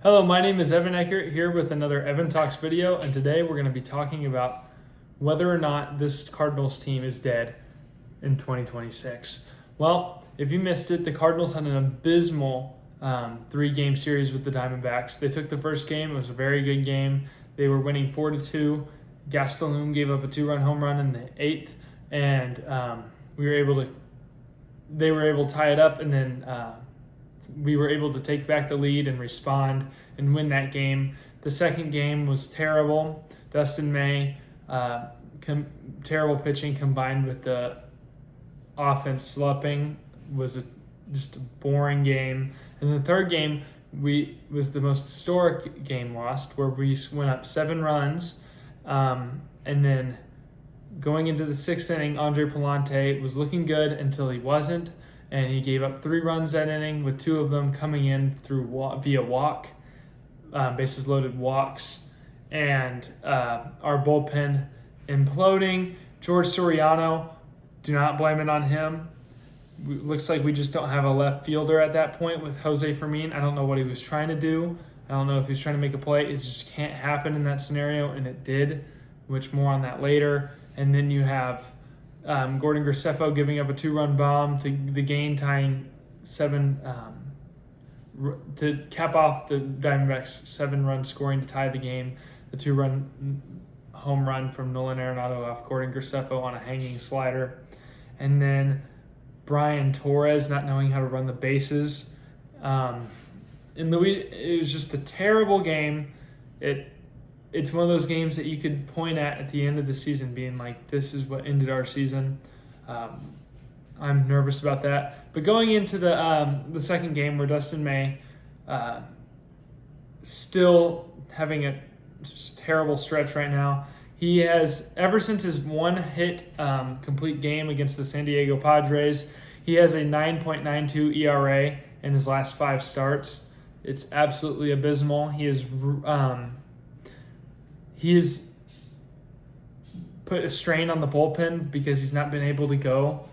Hello, my name is Evan Eckert here with another Evan Talks video, and today we're going to be talking about whether or not this Cardinals team is dead in 2026. Well, if you missed it, the Cardinals had an abysmal 3-game series with the Diamondbacks. They took the first game; it was a very good game. They were winning 4-2. Gastelum gave up a 2-run home run in the 8th, and they were able to tie it up, and then we were able to take back the lead and respond and win that game. The second game was terrible. Dustin May, terrible pitching combined with the offense slumping was just a boring game. And the third game was the most historic game lost, where we went up 7 runs. And then going into the 6th inning, Andre Palante was looking good until he wasn't. And he gave up 3 runs that inning, with 2 of them coming in via walk, bases loaded walks, and our bullpen imploding. George Soriano, do not blame it on him. Looks like we just don't have a left fielder at that point with Jose Fermin. I don't know what he was trying to do. I don't know if he's trying to make a play. It just can't happen in that scenario, and it did, which more on that later. And then you have Gordon Graceffo giving up a 2-run bomb to the game, tying 7 to cap off the Diamondbacks' 7-run scoring to tie the game. The 2-run home run from Nolan Arenado off Gordon Graceffo on a hanging slider, and then Brian Torres not knowing how to run the bases. It was just a terrible game. It's one of those games that you could point at the end of the season being like, this is what ended our season. I'm nervous about that. But going into the second game, where Dustin May still having a just terrible stretch right now. He has, ever since his 1-hit complete game against the San Diego Padres, he has a 9.92 ERA in his last 5 starts. It's absolutely abysmal. He has put a strain on the bullpen because he's not been able to go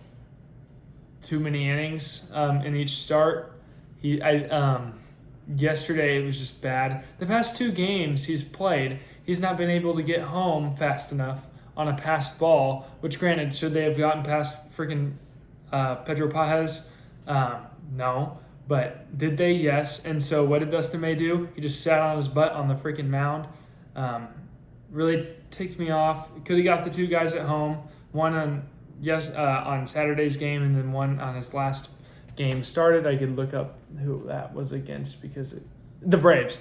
too many innings in each start. Yesterday it was just bad. The past 2 games he's played, he's not been able to get home fast enough on a passed ball, which granted, should they have gotten past freaking Pedro Pajes? No. But did they? Yes. And so what did Dustin May do? He just sat on his butt on the freaking mound. Really ticked me off. Could have got the 2 guys at home, one on Saturday's game, and then one on his last game started. I could look up who that was against because the Braves.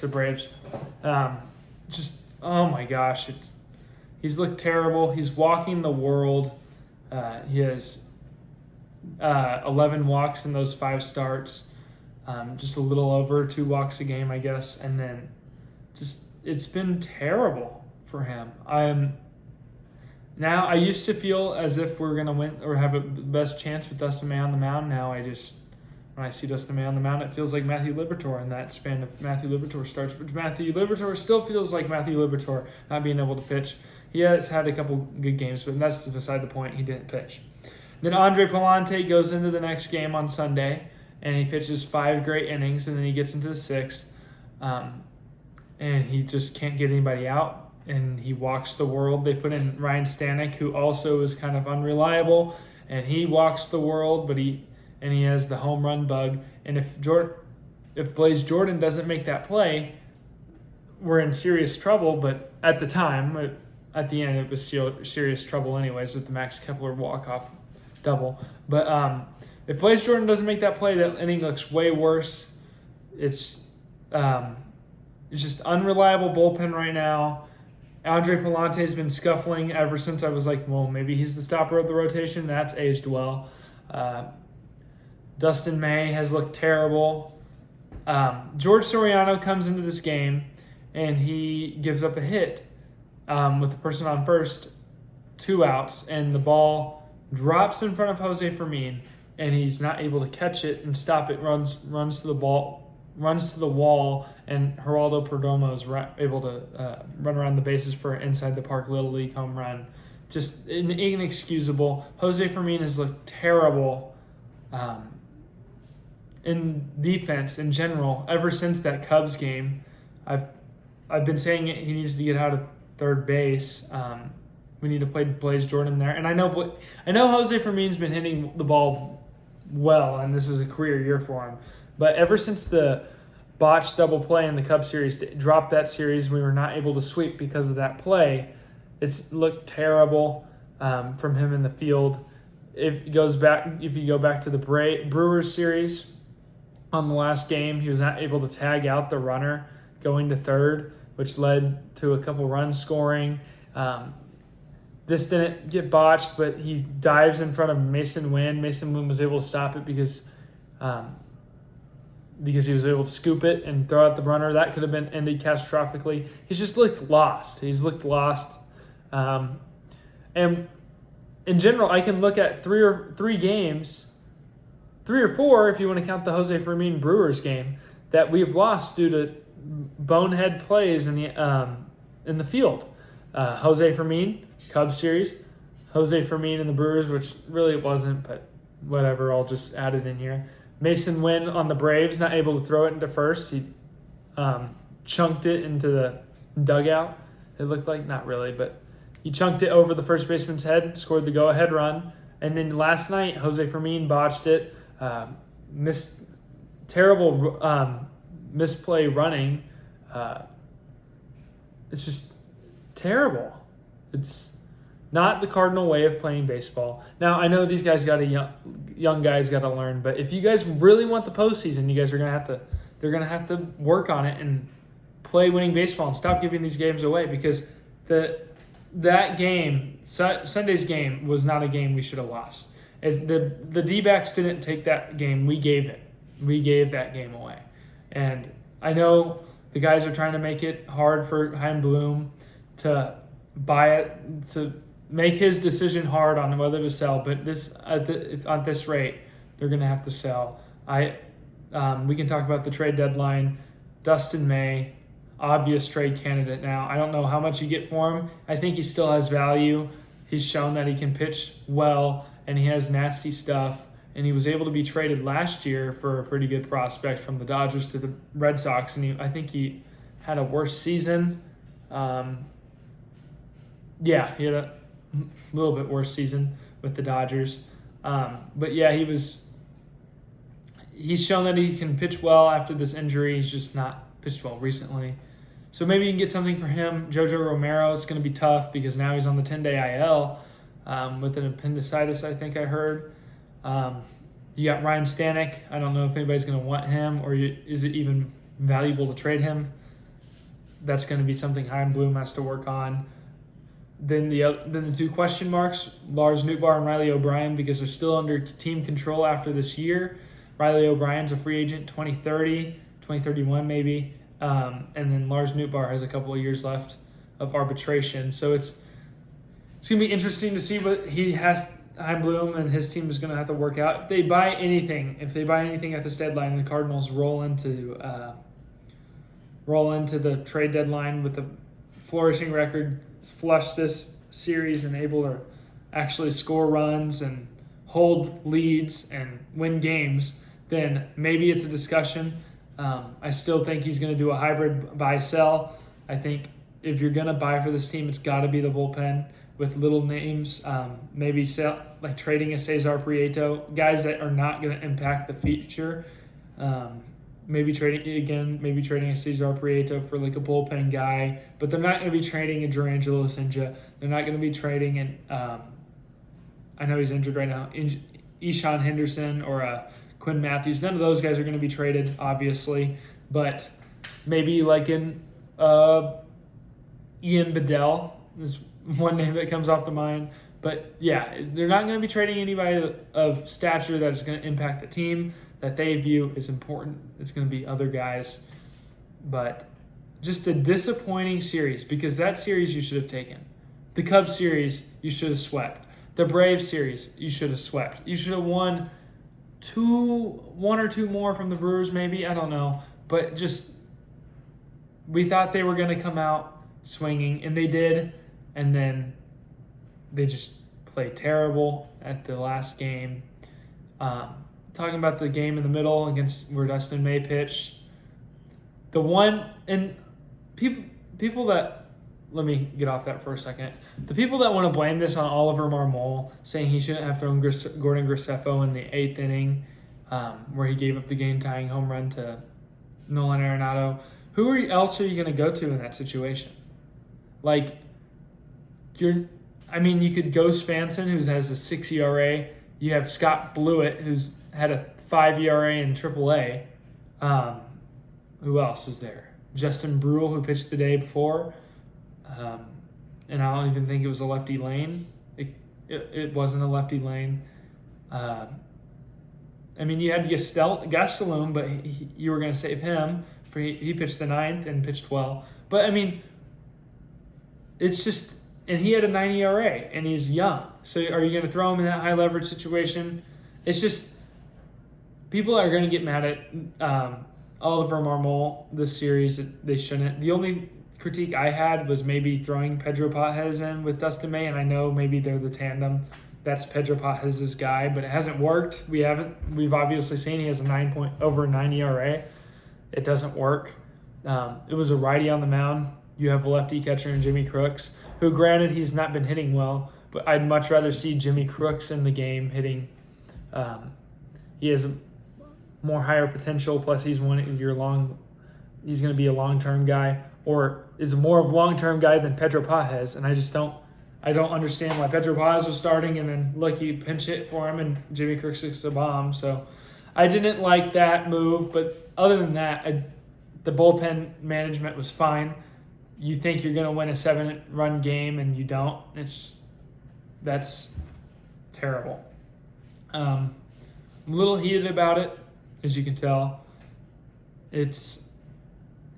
Just, oh my gosh, he's looked terrible. He's walking the world. He has 11 walks in those 5 starts. Just a little over 2 walks a game, I guess, and then just it's been terrible for him. I used to feel as if we're gonna win or have a best chance with Dustin May on the mound. Now when I see Dustin May on the mound, it feels like Matthew Liberatore in that span of Matthew Liberatore starts. But Matthew Liberatore still feels like Matthew Liberatore not being able to pitch. He has had a couple good games, but that's beside the point. He didn't pitch. Then Andre Palante goes into the next game on Sunday, and he pitches 5 great innings, and then he gets into the 6th, and he just can't get anybody out, and he walks the world. They put in Ryan Stanek, who also is kind of unreliable, and he walks the world, but he has the home run bug. And if Blaze Jordan doesn't make that play, we're in serious trouble. But at the time, at the end, it was serious trouble anyways with the Max Kepler walk-off double. But if Blaze Jordan doesn't make that play, that inning looks way worse. It's just unreliable bullpen right now. Andre Palante has been scuffling ever since I was like, well, maybe he's the stopper of the rotation. That's aged well. Dustin May has looked terrible. George Soriano comes into this game, and he gives up a hit with the person on first, 2 outs, and the ball drops in front of Jose Fermin, and he's not able to catch it and stop it. Runs to the wall, and Geraldo Perdomo is able to run around the bases for an inside the park Little League home run. Just inexcusable. Jose Fermin has looked terrible. in defense in general ever since that Cubs game. I've been saying he needs to get out of third base. We need to play Blaze Jordan there, and I know Jose Fermin's been hitting the ball well, and this is a career year for him. But ever since the botched double play in the Cubs series, dropped that series, we were not able to sweep because of that play. It's looked terrible from him in the field. If you go back to the Brewers series, on the last game, he was not able to tag out the runner going to third, which led to a couple runs scoring. This didn't get botched, but he dives in front of Mason Wynn. Mason Wynn was able to stop it because he was able to scoop it and throw out the runner. That could have been ended catastrophically. He's just looked lost. And in general, I can look at three or four, if you want to count the Jose Fermin Brewers game, that we've lost due to bonehead plays in the field. Jose Fermin, Cubs series. Jose Fermin in the Brewers, which really it wasn't, but whatever, I'll just add it in here. Mason Wynn on the Braves, not able to throw it into first. He chunked it into the dugout. It looked like, not really, but he chunked it over the first baseman's head, scored the go-ahead run. And then last night, Jose Fermin botched it, terrible misplay running. It's just terrible. It's not the Cardinal way of playing baseball. Now, I know these guys young guys got to learn, but if you guys really want the postseason, you guys are they're gonna have to work on it and play winning baseball and stop giving these games away, because that game, Sunday's game, was not a game we should have lost. The D-backs didn't take that game. We gave it. We gave that game away. And I know the guys are trying to make it hard for Chaim Bloom to buy it, to make his decision hard on whether to sell. But at this rate, they're going to have to sell. We can talk about the trade deadline. Dustin May, obvious trade candidate now. I don't know how much you get for him. I think he still has value. He's shown that he can pitch well, and he has nasty stuff. And he was able to be traded last year for a pretty good prospect from the Dodgers to the Red Sox, and I think he had a worse season. He had a little bit worse season with the Dodgers. But yeah, he's shown that he can pitch well after this injury. He's just not pitched well recently. So maybe you can get something for him. Jojo Romero, it's going to be tough because now he's on the 10-day IL with an appendicitis, I think I heard. You got Ryan Stanek. I don't know if anybody's going to want him, or is it even valuable to trade him? That's going to be something Chaim Bloom has to work on. Then the two question marks, Lars Nootbaar and Riley O'Brien, because they're still under team control after this year. Riley O'Brien's a free agent 2030, 2031 maybe. And then Lars Nootbaar has a couple of years left of arbitration. So it's going to be interesting to see what Chaim Bloom and his team is going to have to work out. If they buy anything at this deadline, the Cardinals roll into the trade deadline with a flourishing record, flush this series, and able to actually score runs and hold leads and win games, then maybe it's a discussion. I still think he's going to do a hybrid buy-sell. I think if you're going to buy for this team, it's got to be the bullpen with little names, maybe like trading a Cesar Prieto, guys that are not going to impact the future. Maybe trading a Cesar Prieto for like a bullpen guy, but they're not going to be trading a Durangelo Sinja. They're not going to be trading I know he's injured right now, Ishan Henderson or Quinn Matthews. None of those guys are going to be traded, obviously, but maybe like Ian Bedell is one name that comes off the mind. But yeah, they're not going to be trading anybody of stature that is going to impact the team that they view as important. It's going to be other guys. But just a disappointing series, because that series you should have taken. The Cubs series, you should have swept. The Braves series, you should have swept. You should have won one or two more from the Brewers, maybe. I don't know. But just, we thought they were going to come out swinging, and they did. And then they just played terrible at the last game. Talking about the game in the middle against where Dustin May pitched. The one people that, let me get off that for a second. The people that want to blame this on Oliver Marmol, saying he shouldn't have thrown Gordon Graceffo in the 8th inning, where he gave up the game-tying home run to Nolan Arenado. Else are you going to go to in that situation? Like, you could go Svanson, who has a 6 ERA. You have Scott Blewett, who's had a 5 ERA in AAA. Who else is there? Justin Brule, who pitched the day before. And I don't even think it was a lefty lane. It wasn't a lefty lane. You had Gastelum, but you were going to save him. He pitched the 9th and pitched well. But, it's just, and he had a 9 ERA, and he's young. So are you going to throw him in that high leverage situation? It's just, people are going to get mad at Oliver Marmol this series. That they shouldn't. The only critique I had was maybe throwing Pedro Pages in with Dustin May, and I know maybe they're the tandem. That's Pedro Pages' guy, but it hasn't worked. We've obviously seen he has a over 9 ERA. It doesn't work. It was a righty on the mound. You have a lefty catcher in Jimmy Crooks, who, granted, he's not been hitting well, but I'd much rather see Jimmy Crooks in the game hitting. He has more higher potential, plus he's going to be a long-term guy, or is more of a long-term guy than Pedro Pages, and I don't understand why Pedro Pages was starting, and then look, you pinch hit for him, and Jimmy Crooks hits a bomb. So I didn't like that move, but other than that, the bullpen management was fine. You think you're going to win a 7-run game, and you don't. That's terrible. I'm a little heated about it, as you can tell. It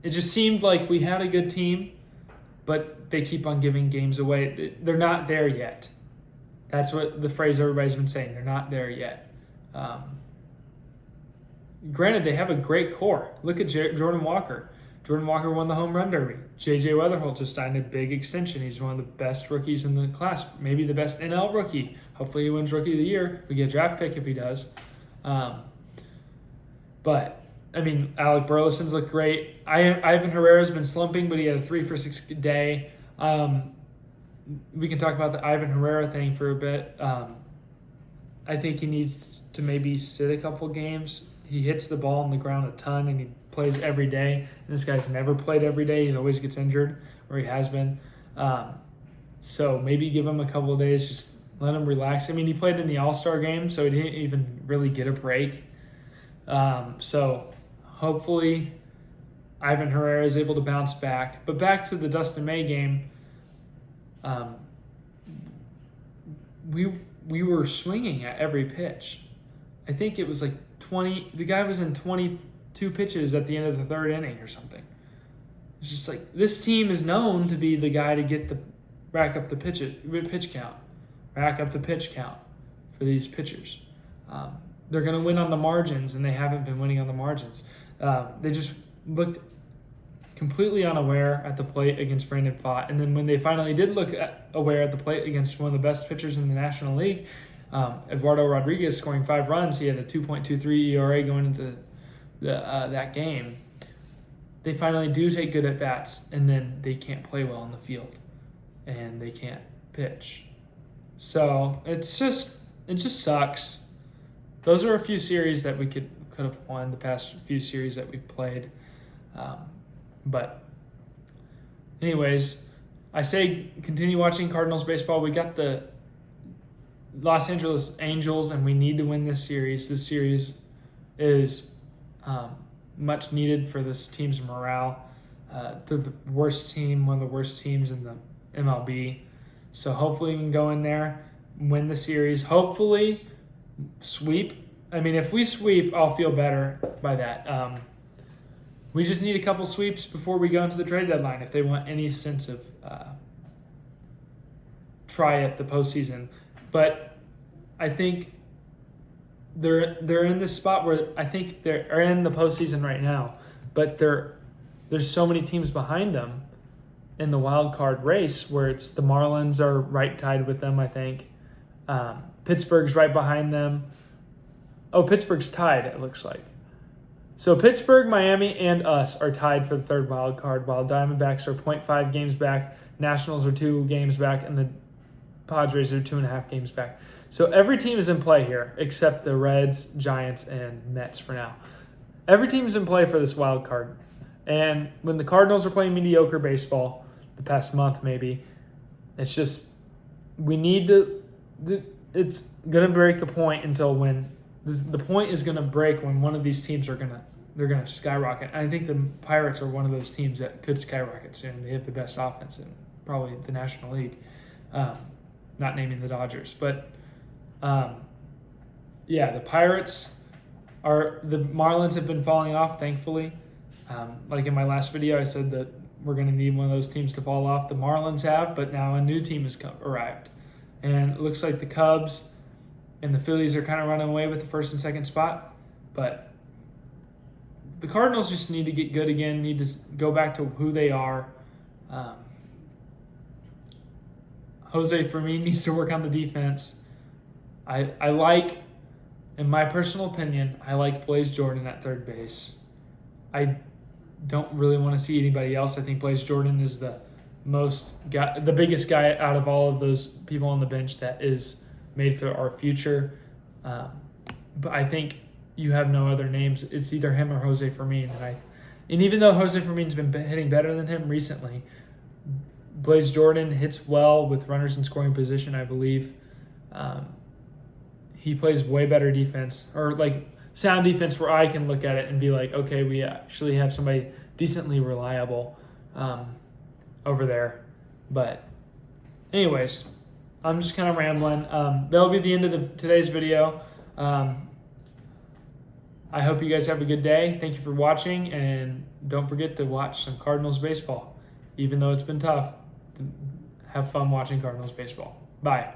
just seemed like we had a good team, but they keep on giving games away. They're not there yet. That's what the phrase everybody's been saying. They're not there yet. Granted, they have a great core. Look at Jordan Walker. Jordan Walker won the home run derby. J.J. Weatherholt just signed a big extension. He's one of the best rookies in the class, maybe the best NL rookie. Hopefully he wins Rookie of the Year. We get a draft pick if he does. But Alec Burleson's looked great. Ivan Herrera's been slumping, but he had a 3-for-6 day. We can talk about the Ivan Herrera thing for a bit. I think he needs to maybe sit a couple games. He hits the ball on the ground a ton, and he plays every day. And this guy's never played every day. He always gets injured, or he has been. So maybe give him a couple of days, just let him relax. He played in the All-Star game, so he didn't even really get a break. So hopefully Ivan Herrera is able to bounce back. But back to the Dustin May game, we were swinging at every pitch. I think it was like 20. The guy was in 22 pitches at the end of the 3rd inning or something. It's just like, this team is known to be the guy to rack up the pitch count for these pitchers. They're going to win on the margins, and they haven't been winning on the margins. They just looked completely unaware at the plate against Brandon Pfaadt. And then when they finally did look aware at the plate against one of the best pitchers in the National League, Eduardo Rodriguez scoring 5 runs, he had a 2.23 ERA going into that game. They finally do take good at-bats, and then they can't play well in the field, and they can't pitch. So it just sucks. Those are a few series that we could have won, the past few series that we've played. But anyways, I say continue watching Cardinals baseball. We got the Los Angeles Angels, and we need to win this series. This series is much needed for this team's morale. They're the worst team, one of the worst teams in the MLB. So hopefully we can go in there, win the series. Hopefully sweep. If we sweep, I'll feel better by that. We just need a couple sweeps before we go into the trade deadline if they want any sense of try at the postseason. But I think they're in this spot where I think they're in the postseason right now, but there's so many teams behind them in the wild card race where it's the Marlins are right tied with them, I think. Pittsburgh's right behind them. Oh, Pittsburgh's tied, it looks like. So Pittsburgh, Miami, and us are tied for the third wild card, while Diamondbacks are 0.5 games back, Nationals are 2 games back, and the Padres are 2.5 games back. So every team is in play here, except the Reds, Giants, and Mets for now. Every team is in play for this wild card. And when the Cardinals are playing mediocre baseball, the past month maybe, it's just, we need to, it's going to break a point until when, the point is going to break when one of these teams they're going to skyrocket. I think the Pirates are one of those teams that could skyrocket soon. They have the best offense in probably the National League. Not naming the Dodgers, but the Pirates the Marlins have been falling off, thankfully. Like in my last video, I said that we're going to need one of those teams to fall off. The Marlins have, but now a new team has arrived. And it looks like the Cubs and the Phillies are kind of running away with the first and second spot. But the Cardinals just need to get good again, need to go back to who they are. Jose Fermin needs to work on the defense. I like, in my personal opinion, I like Blaze Jordan at third base. I don't really want to see anybody else. I think Blaze Jordan is the biggest guy out of all of those people on the bench that is made for our future. But I think you have no other names. It's either him or Jose Fermin. And even though Jose Fermin's been hitting better than him recently, Blaze Jordan hits well with runners in scoring position, I believe. He plays way better defense, or like sound defense, where I can look at it and be like, okay, we actually have somebody decently reliable over there. But anyways, I'm just kind of rambling. That'll be the end of today's video. I hope you guys have a good day. Thank you for watching, and don't forget to watch some Cardinals baseball. Even though it's been tough, have fun watching Cardinals baseball. Bye.